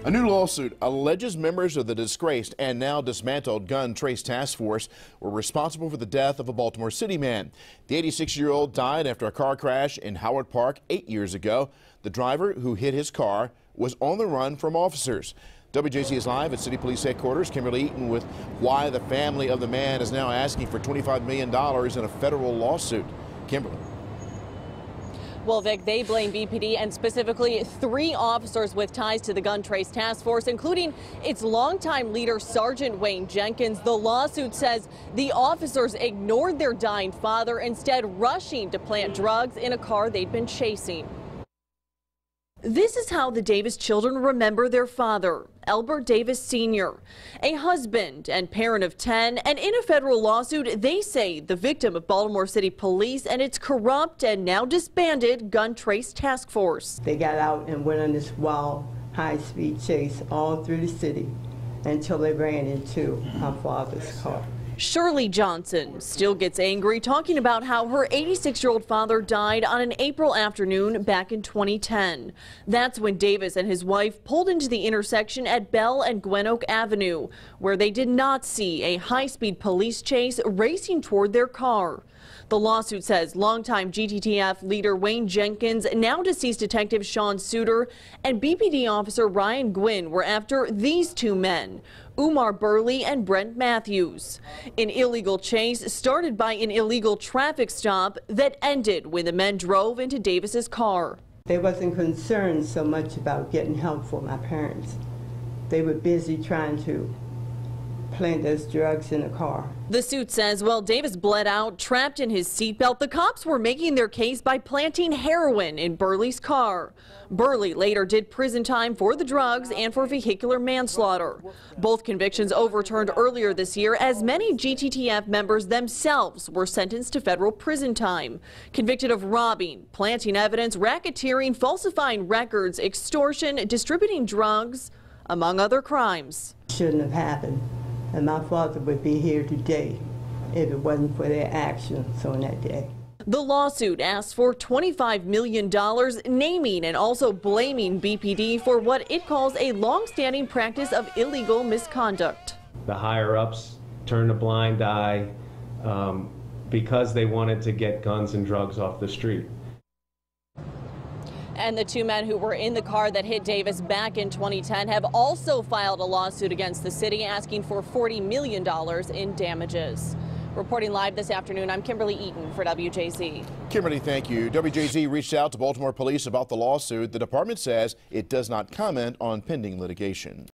A new lawsuit alleges members of the disgraced and now dismantled gun trace task force were responsible for the death of a Baltimore City man. The 86-year-old died after a car crash in Howard Park 8 years ago. The driver who hit his car was on the run from officers. WJC is live at City Police Headquarters. Kimberly Eaton with why the family of the man is now asking for $25 million in a federal lawsuit. Kimberly. Well, Vic, they blame BPD and specifically 3 officers with ties to the gun trace task force, including its longtime leader, Sergeant Wayne Jenkins. The lawsuit says the officers ignored their dying father, instead rushing to plant drugs in a car they'd been chasing. This is how the Davis children remember their father, Albert Davis Sr., a husband and parent of 10, and in a federal lawsuit, they say the victim of Baltimore City Police and its corrupt and now disbanded gun trace task force. They got out and went on this wild, high-speed chase all through the city until they ran into my father's car. Shirley Johnson still gets angry talking about how her 86-year-old father died on an April afternoon back in 2010. That's when Davis and his wife pulled into the intersection at Bell and Gwen Oak Avenue, where they did not see a high-speed police chase racing toward their car. The lawsuit says longtime GTTF leader Wayne Jenkins, now deceased detective Sean Suter, and BPD officer Ryan Gwynn were after these 2 men, Umar Burley and Brent Matthews. An illegal chase started by an illegal traffic stop that ended when the men drove into Davis's car. They wasn't concerned so much about getting help for my parents. They were busy trying to plant those drugs in the car. The suit says while Davis bled out, trapped in his seatbelt, the cops were making their case by planting heroin in Burley's car. Burley later did prison time for the drugs and for vehicular manslaughter. Both convictions overturned earlier this year, as many GTTF members themselves were sentenced to federal prison time, convicted of robbing, planting evidence, racketeering, falsifying records, extortion, distributing drugs, among other crimes. Shouldn't have happened. And my father would be here today if it wasn't for their actions on that day. The lawsuit asks for $25 million, naming and also blaming BPD for what it calls a long-standing practice of illegal misconduct. The higher-ups turned a blind eye because they wanted to get guns and drugs off the street. And the 2 men who were in the car that hit Davis back in 2010 have also filed a lawsuit against the city, asking for $40 million in damages. Reporting live this afternoon, I'm Kimberly Eaton for WJZ. Kimberly, thank you. WJZ reached out to Baltimore police about the lawsuit. The department says it does not comment on pending litigation.